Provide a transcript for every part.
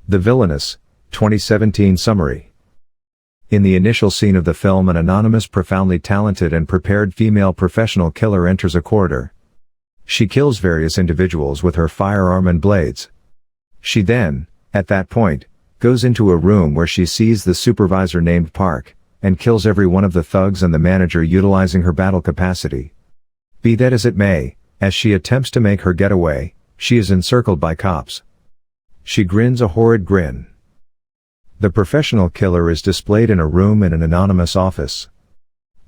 The Villainess, 2017 Summary. In the initial scene of the film, an anonymous, profoundly talented and prepared female professional killer enters a corridor. She kills various individuals with her firearm and blades. She then, at that point, goes into a room where she sees the supervisor named Park, and kills every one of the thugs and the manager utilizing her battle capacity. Be that as it may, as she attempts to make her getaway, she is encircled by cops. She grins a horrid grin. The professional killer is displayed in a room in an anonymous office.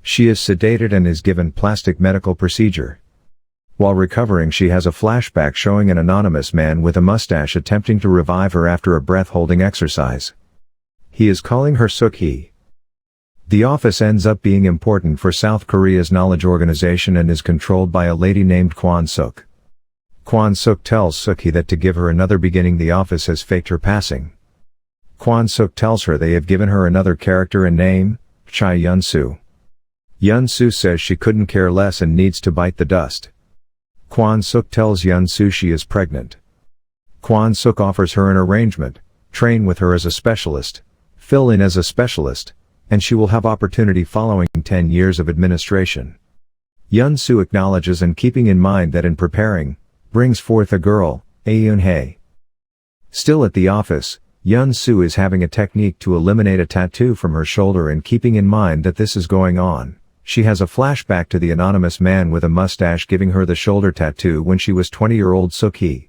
She is sedated and is given plastic medical procedure. While recovering, she has a flashback showing an anonymous man with a mustache attempting to revive her after a breath-holding exercise. He is calling her Suk-hee. The office ends up being important for South Korea's knowledge organization and is controlled by a lady named Kwon-suk. Kwon-suk tells Suk-hee that to give her another beginning, the office has faked her passing. Kwon-suk tells her they have given her another character and name, Chai Yun-soo. Yun-soo says she couldn't care less and needs to bite the dust. Kwon-suk tells Yun-soo she is pregnant. Kwon-suk offers her an arrangement: train with her as a specialist, fill in as a specialist, and she will have opportunity following 10 years of administration. Yun-soo acknowledges, and keeping in mind that in preparing, brings forth a girl, Aeun-hae. Still at the office, Yun-soo is having a technique to eliminate a tattoo from her shoulder, and keeping in mind that this is going on, she has a flashback to the anonymous man with a mustache giving her the shoulder tattoo when she was 20-year-old Suk-hee.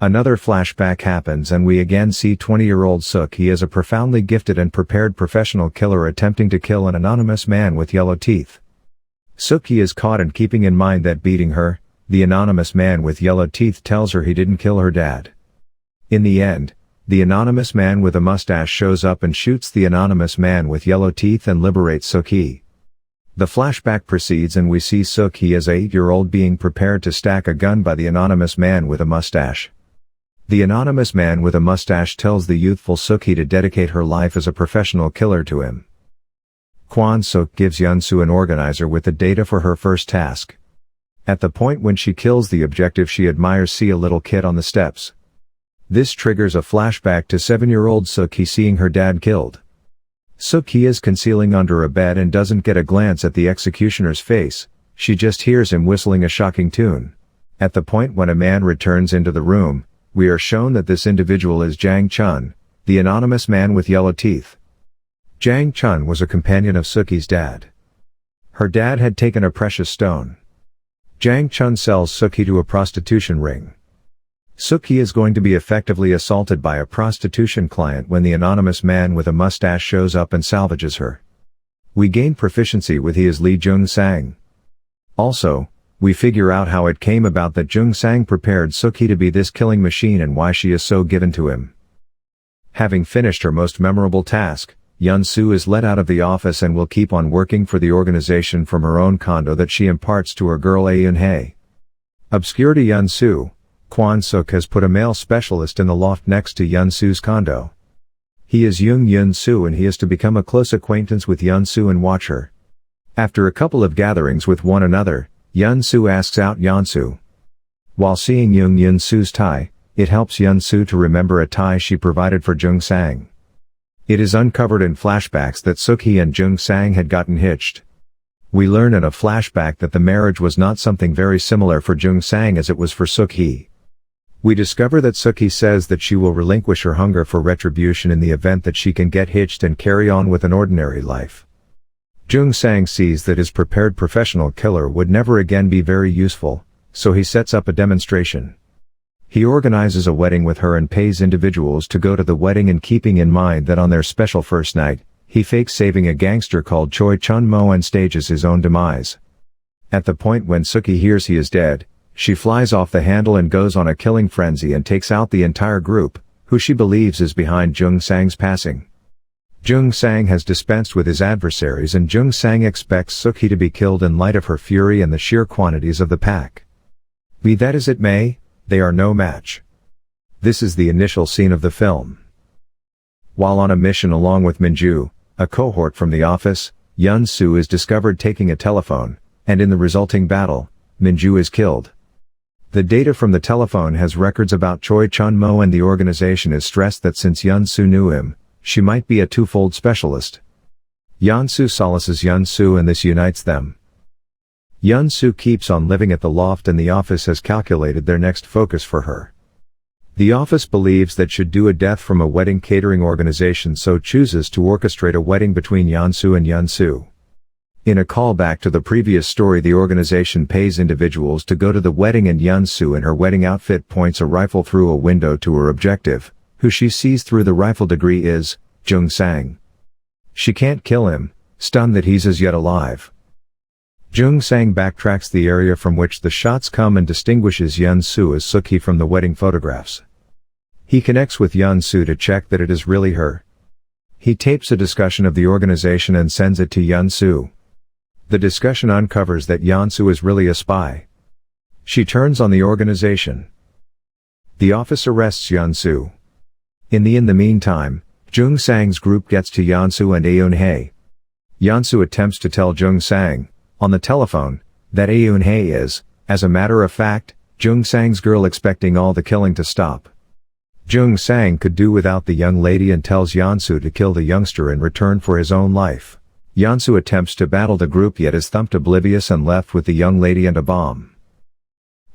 Another flashback happens and we again see 20-year-old Suk-hee as a profoundly gifted and prepared professional killer attempting to kill an anonymous man with yellow teeth. Suk-hee is caught, and keeping in mind that beating her, the anonymous man with yellow teeth tells her he didn't kill her dad. In the end, the anonymous man with a mustache shows up and shoots the anonymous man with yellow teeth and liberates Suk-hee. The flashback proceeds and we see Suk-hee as an 8-year-old being prepared to stack a gun by the anonymous man with a mustache. The anonymous man with a mustache tells the youthful Suk-hee to dedicate her life as a professional killer to him. Kwon-suk gives Yun-soo an organizer with the data for her first task. At the point when she kills the objective, she admires see a little kid on the steps. This triggers a flashback to 7-year-old Suk-hee seeing her dad killed. Suk-hee is concealing under a bed and doesn't get a glance at the executioner's face, she just hears him whistling a shocking tune. At the point when a man returns into the room, we are shown that this individual is Jang Chun, the anonymous man with yellow teeth. Jang Chun was a companion of Suk-hee's dad. Her dad had taken a precious stone. Jang Chun sells Suk-hee to a prostitution ring. Suk-hee is going to be effectively assaulted by a prostitution client when the anonymous man with a mustache shows up and salvages her. We gain proficiency with he is Lee Jung-sang. Also, we figure out how it came about that Jung-sang prepared Suk-hee to be this killing machine and why she is so given to him. Having finished her most memorable task, Yun-soo is let out of the office and will keep on working for the organization from her own condo that she imparts to her girl Aeun-hae. Obscure to Yun-soo, Kwon-suk has put a male specialist in the loft next to Yun-soo's condo. He is Yun-soo and he is to become a close acquaintance with Yun-soo and watch her. After a couple of gatherings with one another, Yun-soo asks out Yun-soo. While seeing Yun-soo's tie, it helps Yun-soo to remember a tie she provided for Jung-sang. It is uncovered in flashbacks that Suk-hee and Jung-sang had gotten hitched. We learn in a flashback that the marriage was not something very similar for Jung-sang as it was for Suk-hee. We discover that Suk-hee says that she will relinquish her hunger for retribution in the event that she can get hitched and carry on with an ordinary life. Jung-sang sees that his prepared professional killer would never again be very useful, so he sets up a demonstration. He organizes a wedding with her and pays individuals to go to the wedding, and keeping in mind that on their special first night, he fakes saving a gangster called Choi Chun-mo and stages his own demise. At the point when Suk-hee hears he is dead, she flies off the handle and goes on a killing frenzy and takes out the entire group, who she believes is behind Jung-sang's passing. Jung-sang has dispensed with his adversaries and Jung-sang expects Suk-hee to be killed in light of her fury and the sheer quantities of the pack. Be that as it may, they are no match. This is the initial scene of the film. While on a mission along with Minju, a cohort from the office, Yun-soo is discovered taking a telephone, and in the resulting battle, Minju is killed. The data from the telephone has records about Choi Chun-mo, and the organization is stressed that since Yun-soo knew him, she might be a twofold specialist. Yun-soo solaces Yun-soo and this unites them. Yun-soo keeps on living at the loft, and the office has calculated their next focus for her. The office believes that should do a death from a wedding catering organization, so chooses to orchestrate a wedding between Yun-soo and Yun-soo. In a callback to the previous story, the organization pays individuals to go to the wedding, and Yun-soo in her wedding outfit points a rifle through a window to her objective, who she sees through the rifle degree is Jung-sang. She can't kill him, stunned that he's as yet alive. Jung-sang backtracks the area from which the shots come and distinguishes Yun-soo as Suk-hee from the wedding photographs. He connects with Yun-soo to check that it is really her. He tapes a discussion of the organization and sends it to Yun-soo. The discussion uncovers that Yun-soo is really a spy. She turns on the organization. The office arrests Yun-soo. In the meantime, Jung-sang's group gets to Yun-soo and Eun-hae. Yun-soo attempts to tell Jung-sang, on the telephone, that Eun-hae is, as a matter of fact, Jung-sang's girl, expecting all the killing to stop. Jung-sang could do without the young lady and tells Yun-soo to kill the youngster in return for his own life. Yun-soo attempts to battle the group, yet is thumped oblivious and left with the young lady and a bomb.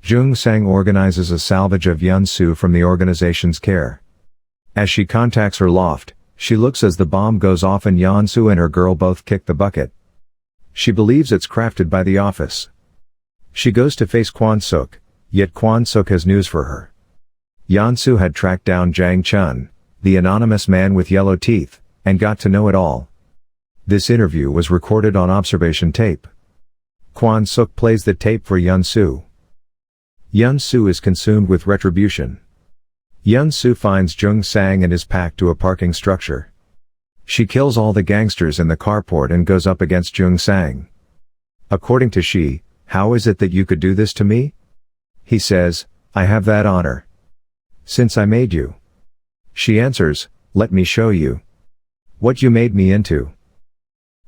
Jung-sang organizes a salvage of Yun-soo from the organization's care. As she contacts her loft, she looks as the bomb goes off, and Yun-soo and her girl both kick the bucket. She believes it's crafted by the office. She goes to face Kwon-suk, yet Kwon-suk has news for her. Yun-soo had tracked down Jang Chun, the anonymous man with yellow teeth, and got to know it all. This interview was recorded on observation tape. Kwon-suk plays the tape for Yun-soo. Yun-soo is consumed with retribution. Yun-soo finds Jung-sang and his pack to a parking structure. She kills all the gangsters in the carport and goes up against Jung-sang. According to she, "How is it that you could do this to me?" He says, "I have that honor. Since I made you." She answers, "Let me show you what you made me into."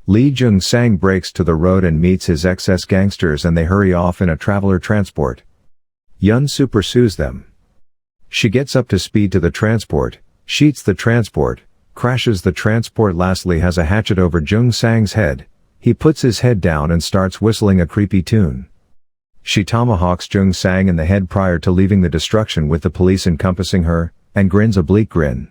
Lee Jung-sang breaks to the road and meets his excess gangsters, and they hurry off in a traveler transport. Yun-soo pursues them. She gets up to speed to the transport, sheets the transport, crashes the transport, lastly has a hatchet over Jung-sang's head. He puts his head down and starts whistling a creepy tune. She tomahawks Jung-sang in the head prior to leaving the destruction with the police encompassing her, and grins a bleak grin.